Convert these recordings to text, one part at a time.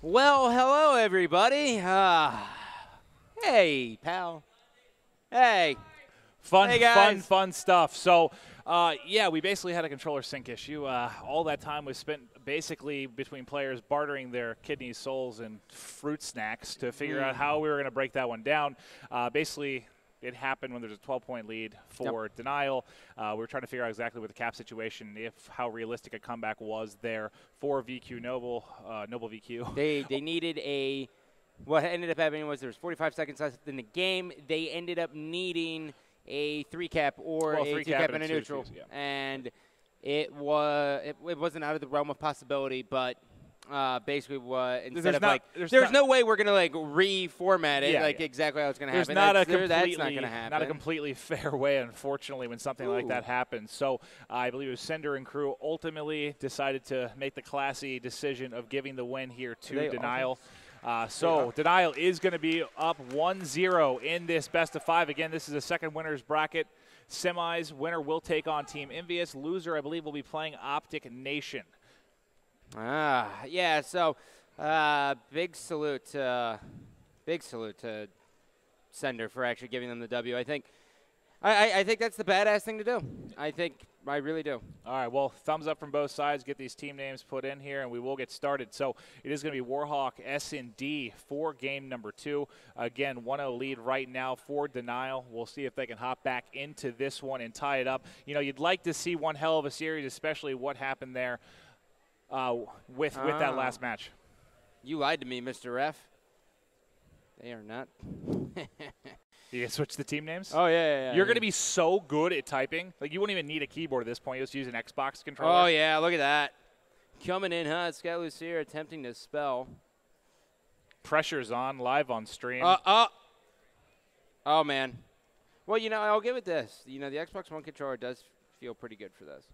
Well, hello, everybody. Hey, pal. Hey. Fun, Hey, guys. fun stuff. So, yeah, we basically had a controller sync issue. All that time was spent basically between players bartering their kidneys, souls, and fruit snacks to figure out how we were going to break that one down. Basically, it happened when there's a 12-point lead for Denial. We were trying to figure out exactly what the cap situation, how realistic a comeback was there for VQ Noble VQ. They needed a – what ended up happening was there was 45 seconds left in the game. They ended up needing a 3-cap or a 2-cap and a neutral. And it wasn't out of the realm of possibility, but – basically instead there's no way we're going to reformat it exactly how it's going to happen. That's not going to happen. Not a completely fair way, unfortunately, when something like that happens. So I believe it was Sender and crew ultimately decided to make the classy decision of giving the win here to Denial. So Denial is going to be up 1-0 in this best of 5. Again, this is a second winner's bracket. Semis winner will take on Team Envious. Loser, I believe, will be playing Optic Nation. Yeah, so big salute to Sender for actually giving them the W. I think that's the badass thing to do. I really do. All right, well, thumbs up from both sides. Get these team names put in here, and we will get started. So it is going to be Warhawk S&D for game number 2. Again, 1-0 lead right now for Denial. We'll see if they can hop back into this one and tie it up. You know, you'd like to see one hell of a series, especially what happened there with that last match. You lied to me, Mr. Ref. They are not. You can switch the team names? Oh, yeah. You're going to be so good at typing. Like, you wouldn't even need a keyboard at this point. You'll just use an Xbox controller. Oh, yeah, look at that. Coming in hot. Scott Lucier attempting to spell. Pressure's on, live on stream. Oh, man. Well, you know, I'll give it this. You know, the Xbox One controller does feel pretty good for this.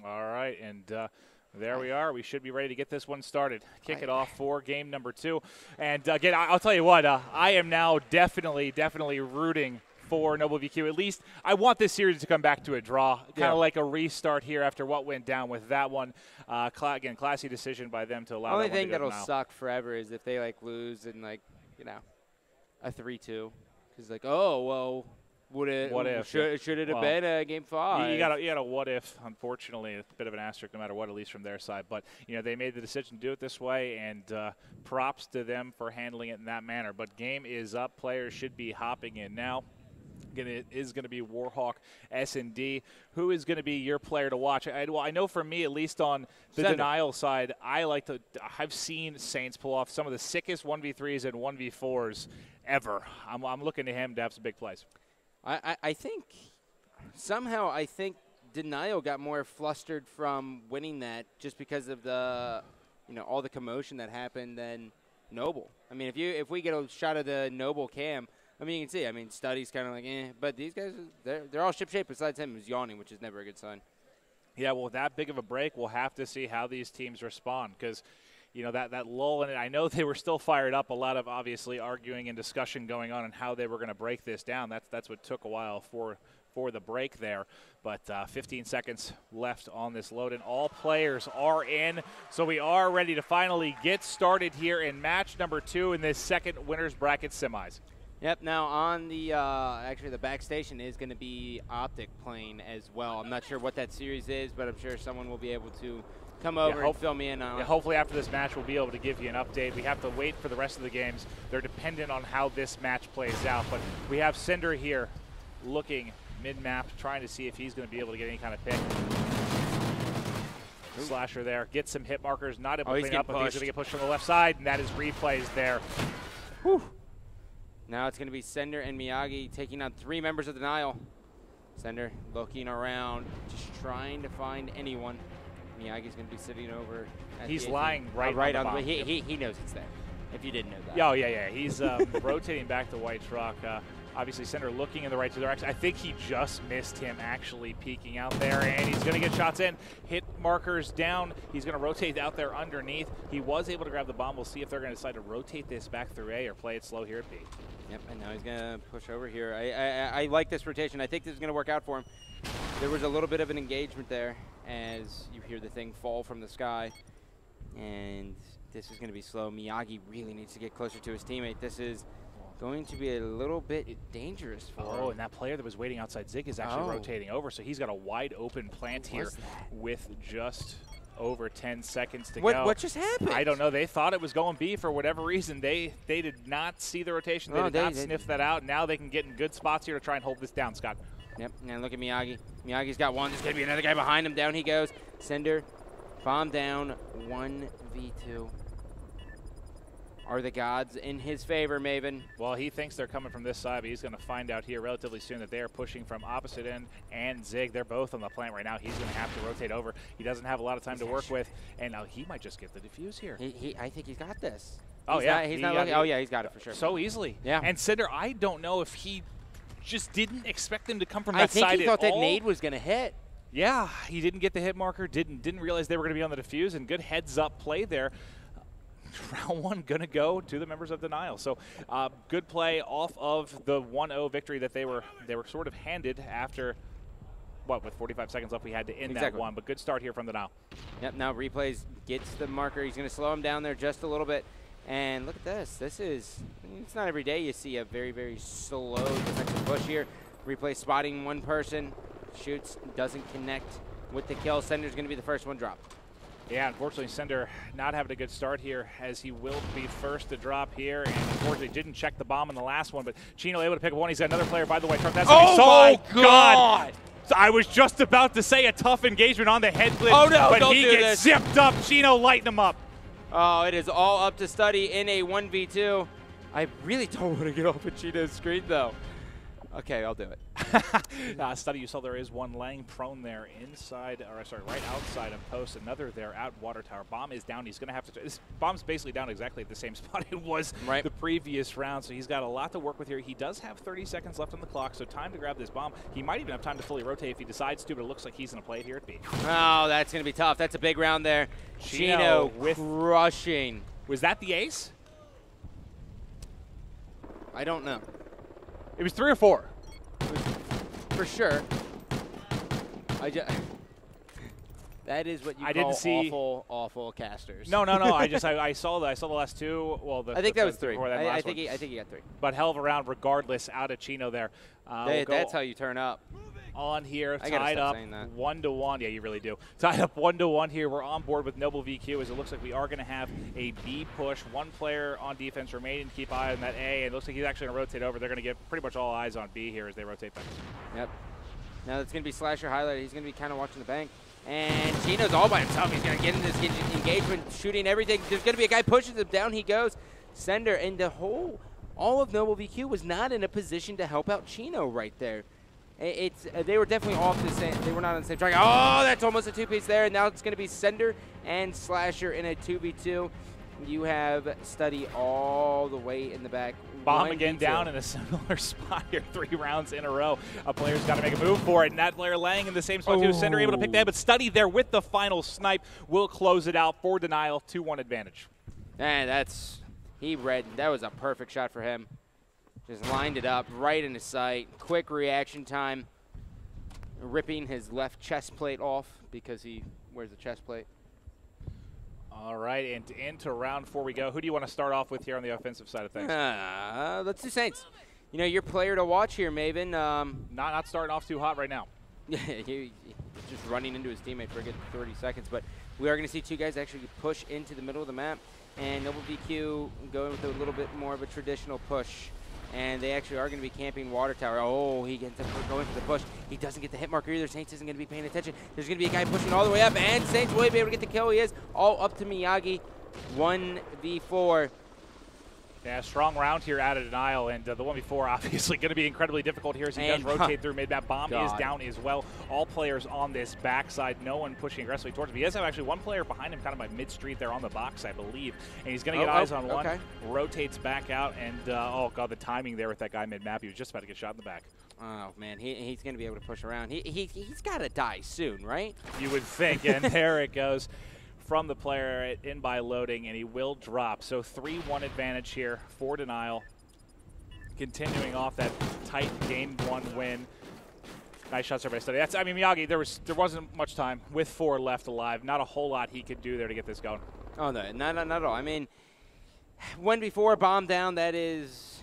All right, and there we are. We should be ready to get this one started. Kick it off for game number 2. And, again, I'll tell you what, I am now definitely rooting for Noble VQ. At least I want this series to come back to a draw, kind of like a restart here after what went down with that one. Again, classy decision by them to allow that one to go. The only thing that'll suck forever is if they, lose in, a 3-2. Because, oh, well – What if? Should it have been Game 5? You got a what if, unfortunately. It's a bit of an asterisk no matter what, at least from their side. But, you know, they made the decision to do it this way, and props to them for handling it in that manner. But game is up. Players should be hopping in now. Again, it is going to be Warhawk S&D. Who is going to be your player to watch? I know for me, at least on the Denial side, I've seen Saints pull off some of the sickest 1v3s and 1v4s ever. I'm looking to him to have some big plays. I think Denial got more flustered from winning that just because of the, all the commotion that happened than Noble. I mean, if we get a shot of the Noble cam, I mean, you can see. I mean, Study's kind of like, but these guys, they're all ship-shape besides him who's yawning, which is never a good sign. Yeah, well, with that big of a break, we'll have to see how these teams respond because – you know, that lull in it. I know they were still fired up. A lot of, obviously, arguing and discussion going on how they were going to break this down. That's what took a while for the break there. But 15 seconds left on this load, and all players are in. So we are ready to finally get started here in match number 2 in this second winner's bracket semis. Yep, now on the, actually the backstation is going to be Optic playing as well. I'm not sure what that series is, but I'm sure someone will be able to come over and fill me in on it. Hopefully after this match we'll be able to give you an update. We have to wait for the rest of the games. They're dependent on how this match plays out. But we have Sender here looking mid-map, trying to see if he's going to be able to get any kind of pick. Slasher there. Get some hit markers. Not able to clean up, but he's going to get pushed from the left side, and that is replays there. Whew. Now it's going to be Sender and Miyagi taking on 3 members of Denial. Sender looking around, just trying to find anyone. Miyagi's going to be sitting over. He's lying right on the bomb. He knows it's there, if you didn't know that. Oh, yeah. He's rotating back to White Truck. Obviously, Sender looking in the right direction. I think he just missed him actually peeking out there, and he's going to get shots in. Hit markers down. He's going to rotate out there underneath. He was able to grab the bomb. We'll see if they're going to decide to rotate this back through A or play it slow here at B. Yep, and now he's going to push over here. I like this rotation. I think this is going to work out for him. There was a little bit of an engagement there as you hear the thing fall from the sky. And this is going to be slow. Miyagi really needs to get closer to his teammate. This is going to be a little bit dangerous for him. Oh, and that player that was waiting outside Zig is actually rotating over, so he's got a wide open plant here with just over 10 seconds to go. What just happened? I don't know. They thought it was going B for whatever reason. They did not see the rotation. They did not sniff that out. Now they can get in good spots here to try and hold this down, Scott. Yep, and look at Miyagi. Miyagi's got one. There's going to be another guy behind him. Down he goes. Sender, bomb down, 1v2. Are the gods in his favor, Maven? Well, he thinks they're coming from this side, but he's going to find out here relatively soon that they are pushing from opposite end and Zig. They're both on the plant right now. He's going to have to rotate over. He doesn't have a lot of time to work with, and now he might just get the defuse here. I think he's got this. Oh, yeah. He's not looking. Oh, yeah, he's got it for sure. So easily. Yeah. And Cinder, I don't know if he just didn't expect them to come from that side at all. I think he thought that nade was going to hit. Yeah, he didn't get the hit marker, didn't realize they were going to be on the defuse, and good heads-up play there. Round one going to go to the members of Denial. So good play off of the 1-0 victory that they were sort of handed after, what, with 45 seconds left we had to end that one. But good start here from Denial. Yep, now Replays gets the marker. He's going to slow him down there just a little bit. And look at this. This is, it's not every day you see a very, very slow defensive push here. Replay spotting one person, shoots, doesn't connect with the kill. Sender's going to be the first one dropped. Yeah, unfortunately, Sender not having a good start here, as he will be first to drop here, and unfortunately didn't check the bomb in the last one, but Chino able to pick up one. He's got another player, by the way. That's my God! So I was just about to say a tough engagement on the head glitch, but he gets zipped up. Chino lighting him up. Oh, it is all up to Study in a 1v2. I really don't want to get off of Chino's screen, though. Okay, I'll do it. Study, you saw there is one laying prone there inside, or sorry, right outside of post. Another there at water tower. Bomb is down. He's going to have to. This bomb's basically down exactly at the same spot it was the previous round. So he's got a lot to work with here. He does have 30 seconds left on the clock, so time to grab this bomb. He might even have time to fully rotate if he decides to, but it looks like he's going to play it here at B. Oh, that's going to be tough. That's a big round there. Chino with crushing. Was that the ace? I don't know. It was 3 or 4. For sure. That is what you call awful casters. No. I saw the last two. Well, I think that was 3. I think he got 3. But hell of a round regardless out of Chino there. That's how you turn up. On here, tied up 1-1. Yeah, you really do. Tied up 1-1 here. We're on board with Noble VQ, as it looks like we are going to have a B push. One player on defense remaining to keep eye on that A, and it looks like he's actually going to rotate over. They're going to get pretty much all eyes on B here as they rotate back. Yep. Now it's going to be Slasher highlighted. He's going to be kind of watching the bank. And Chino's all by himself. He's going to get in this engagement, shooting everything. There's going to be a guy pushing him. Down he goes. Sender, and all of Noble VQ was not in a position to help out Chino right there. They were definitely off the same. They were not on the same track. Oh, that's almost a 2-piece there. And now it's going to be Sender and Slasher in a 2v2. You have Study all the way in the back. Bomb again down in a similar spot here. 3 rounds in a row. A player's got to make a move for it, and that player laying in the same spot too. Sender able to pick that, but Study there with the final snipe will close it out for Denial. 2-1 advantage. And that was a perfect shot for him. Just lined it up right in his sight. Quick reaction time. Ripping his left chest plate off because he wears a chest plate. All right, and into round 4 we go. Who do you want to start off with here on the offensive side of things? Let's do Saints. You know, your player to watch here, Maven. Not starting off too hot right now. He's just running into his teammate for a good 30 seconds. But we are going to see 2 guys actually push into the middle of the map. And Noble VQ going with a little bit more of a traditional push. And they actually are going to be camping water tower. Oh, he gets going for the push. He doesn't get the hit marker either. Saints isn't going to be paying attention. There's going to be a guy pushing all the way up, and Saints will be able to get the kill. He is all up to Miyagi. 1v4. Yeah, strong round here out of Denial, and the 1v4 obviously going to be incredibly difficult here as he does rotate through mid-map. Bomb is down as well. All players on this backside, no one pushing aggressively towards him. He does have actually one player behind him kind of by mid-street there on the box, I believe, and he's going to get eyes on one. Rotates back out, and oh god, the timing there with that guy mid-map. He was just about to get shot in the back. Oh, man, he's going to be able to push around. He's got to die soon, right? You would think, and there it goes. From the player in by loading, and he will drop. So 3-1 advantage here for Denial. Continuing off that tight game 1 win. Nice shots there by Study. Miyagi, there wasn't much time with 4 left alive. Not a whole lot he could do there to get this going. Oh, no, not at all. I mean, when before, bomb down, that's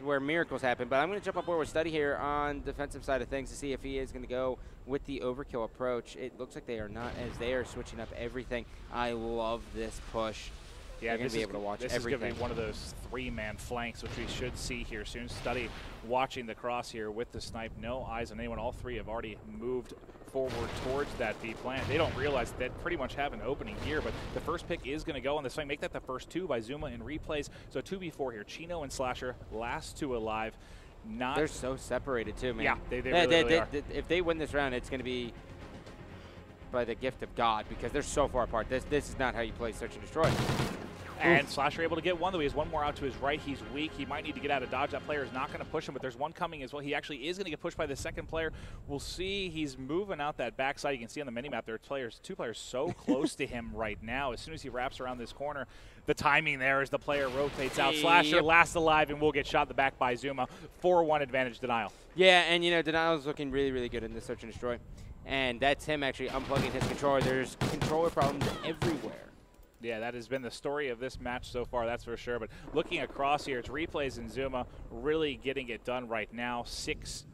where miracles happen. But I'm going to jump up board with Study here on defensive side of things to see if he is going to go with the overkill approach. It looks like they are not, as they are switching up everything. I love this push. Yeah, you're going to be able to watch everything. This is going to be one of those 3-man flanks, which we should see here soon. Study watching the cross here with the snipe. No eyes on anyone. All three have already moved forward towards that B plan. They don't realize that they pretty much have an opening here, but the first pick is going to go on this swing. Make that the first 2 by Zuma in replays. So 2v4 here. Chino and Slasher, last 2 alive. They're so separated too, man. Yeah, they really are. If they win this round, it's going to be by the gift of God because they're so far apart. This is not how you play Search and Destroy. And Slasher able to get one, though he has one more out to his right. He's weak. He might need to get out of dodge. That player is not going to push him, but there's one coming as well. He actually is going to get pushed by the second player. We'll see. He's moving out that backside. You can see on the minimap there are 2 players so close to him right now. As soon as he wraps around this corner, the timing there as the player rotates out. Slasher last alive and will get shot in the back by Zuma. 4-1 advantage Denial. Yeah, and you know, Denial's looking really, really good in this Search and Destroy. And that's him actually unplugging his controller. There's controller problems everywhere. Yeah, that has been the story of this match so far, that's for sure. But looking across here, it's replays and Zuma really getting it done right now. 6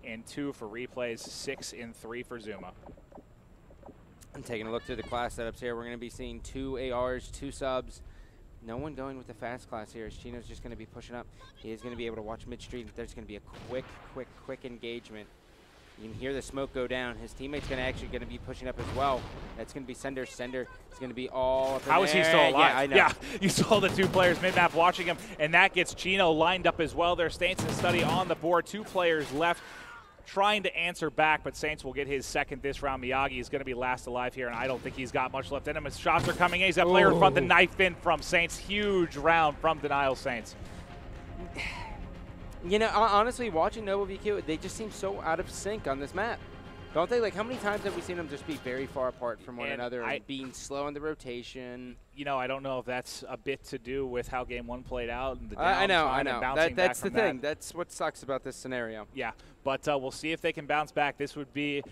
and 2 for replays, 6 and 3 for Zuma. I'm taking a look through the class setups here. We're going to be seeing 2 ARs, 2 subs. No one going with the fast class here. Chino's just going to be pushing up. He is going to be able to watch midstream. There's going to be a quick engagement. You can hear the smoke go down. His teammate's going to be pushing up as well. That's going to be Sender. Sender is going to be all up in How is he still alive? Yeah, I know. Yeah, you saw the 2 players mid-map watching him, and that gets Chino lined up as well. There's Saints and Study on the board. 2 players left trying to answer back, but Saints will get his second this round. Miyagi is going to be last alive here, and I don't think he's got much left in him. His shots are coming in. He's that player in front, the knife in from Saints. Huge round from Denial Saints. You know, honestly, watching Noble VQ, they just seem so out of sync on this map. Don't they? Like, how many times have we seen them just be very far apart from one another and being slow in the rotation? You know, I don't know if that's a bit to do with how Game 1 played out. And the I know. That's the thing. That's what sucks about this scenario. Yeah, but we'll see if they can bounce back. This would be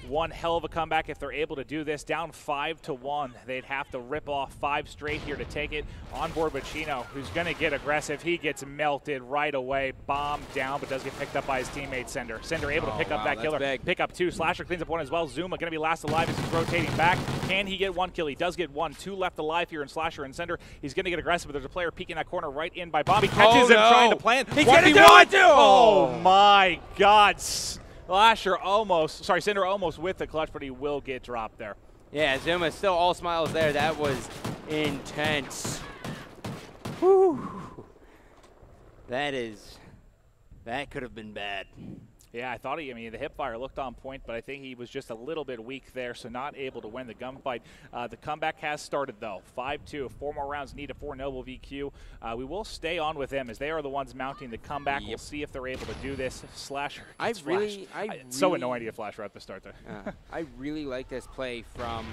one hell of a comeback if they're able to do this. Down 5-1. They'd have to rip off 5 straight here to take it. On board with Chino, who's going to get aggressive. He gets melted right away. Bomb down, but does get picked up by his teammate, Sender. Sender able to pick up that killer. Big. Pick up 2. Slasher cleans up 1 as well. Zuma going to be last alive as he's rotating back. Can he get 1 kill? He does get 1. 2 left alive here in Slasher and Sender. He's going to get aggressive, but there's a player peeking that corner right in by Bobby. Catches him trying to plant. He's going to do it, too! Oh, my God. Slasher almost, sorry, Cinder almost with the clutch, but he will get dropped there. Yeah, Zuma still all smiles there. That was intense. Whew. That could have been bad. Yeah, I thought the hip fire looked on point, but I think he was just a little bit weak there, so not able to win the gunfight. The comeback has started, though. 5-2, 4 more rounds needed for Noble VQ. We will stay on with them as they are the ones mounting the comeback. We'll see if they're able to do this. Slasher gets flashed. It's so annoying to get Flasher at the start there. I really like this play from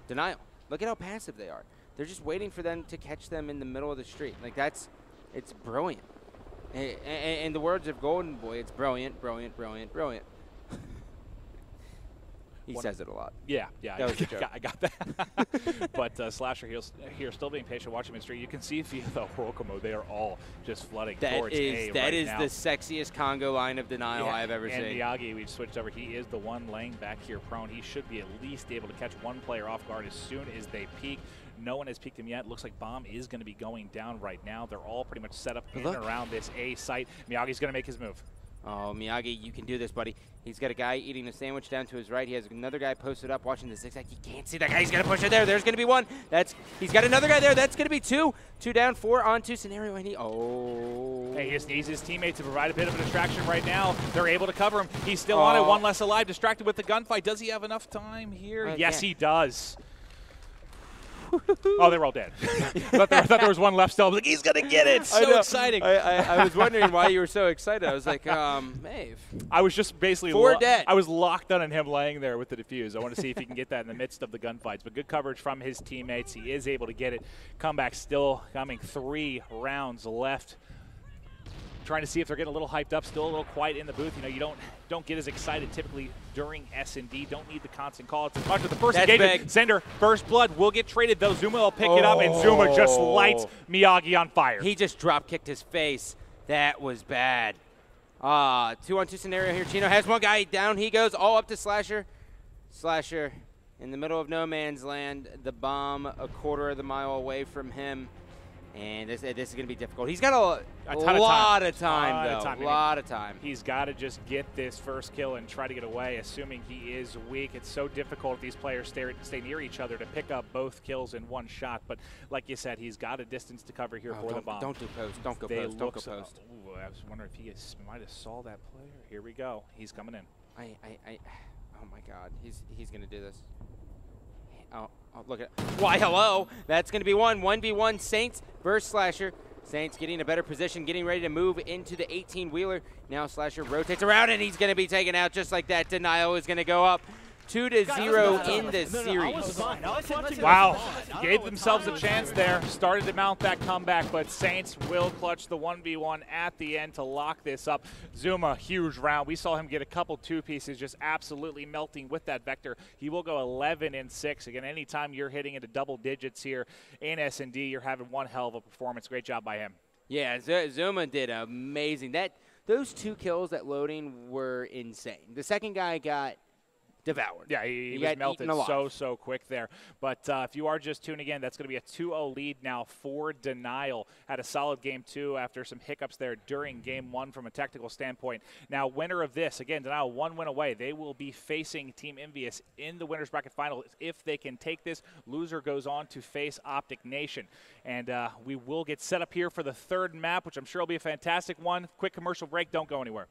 Denial. Look at how passive they are. They're just waiting for them to catch them in the middle of the street. Like, it's brilliant. In the words of Golden Boy, it's brilliant, brilliant, brilliant, brilliant. He says it a lot. Yeah, that was a joke. I got that. But Slasher here still being patient, watching midstream. You can see via the Whirlpool mode, they are all just flooding towards A right now. That is the sexiest Congo line of Denial I have ever seen. And Miyagi, we switched over. He is the one laying back here prone. He should be at least able to catch 1 player off guard as soon as they peek. No one has peeked him yet. Looks like Bomb is going to be going down right now. They're all pretty much set up in and around this A site. Miyagi's going to make his move. Oh, Miyagi, you can do this, buddy. He's got a guy eating a sandwich down to his right. He has another guy posted up watching the zigzag. He can't see that guy. He's going to push it there. There's going to be 1. He's got another guy there. That's going to be 2. 2 down, 4 on 2 scenario. And Hey, he just needs his teammate to provide a bit of a distraction right now. They're able to cover him. He's still on it. 1 less alive, distracted with the gunfight. Does he have enough time here? Yes, he does. Oh, they're all dead. I thought there was 1 left still. I was like, he's going to get it. So exciting. I was wondering why you were so excited. I was like, Maeve. I was just basically 4 dead. I was locked on him laying there with the defuse. I want to see if he can get that in the midst of the gunfights. But good coverage from his teammates. He is able to get it. Comeback still coming. 3 rounds left. trying to see if they're getting a little hyped up, still a little quiet in the booth. You know, you don't get as excited typically during S&D. Don't need the constant call. It's as much as the first engagement. Sender, first blood will get traded, though. Zuma will pick it up, and Zuma just lights Miyagi on fire. He just drop-kicked his face. That was bad. 2-on-2 scenario here. Chino has one guy down. He goes all up to Slasher. Slasher in the middle of no man's land. The bomb a quarter of the mile away from him. And this is going to be difficult. He's got a lot of time, though. A lot of time. He's got to just get this first kill and try to get away, assuming he is weak. It's so difficult if these players stay near each other to pick up both kills in one shot. But like you said, he's got a distance to cover here for the bomb. Don't do post. Don't go post. Don't go post. Ooh, I was wondering if he might have saw that player. Here we go. He's coming in. Oh, my God. He's going to do this. Oh, look at why, hello. That's going to be 1v1 Saints versus Slasher. Saints getting a better position, getting ready to move into the 18-wheeler. Now Slasher rotates around, and he's going to be taken out just like that. Denial is going to go up 2-0 in the series. Wow. Gave themselves a chance there. Started to mount that comeback, but Saints will clutch the 1v1 at the end to lock this up. Zuma, huge round. We saw him get a couple two-pieces, just absolutely melting with that Vector. He will go 11-6. Again, anytime you're hitting into double digits here in S&D, you're having one hell of a performance. Great job by him. Yeah, Zuma did amazing. Those 2 kills at loading were insane. The second guy got devoured. Yeah, he was melted so quick there. But if you are just tuning in, that's going to be a 2-0 lead now for Denial. Had a solid game 2 after some hiccups there during game 1 from a technical standpoint. Now, winner of this, again, Denial 1 win away. They will be facing Team Envious in the winners bracket final. If they can take this, loser goes on to face Optic Nation. And we will get set up here for the 3rd map, which I'm sure will be a fantastic one. Quick commercial break. Don't go anywhere.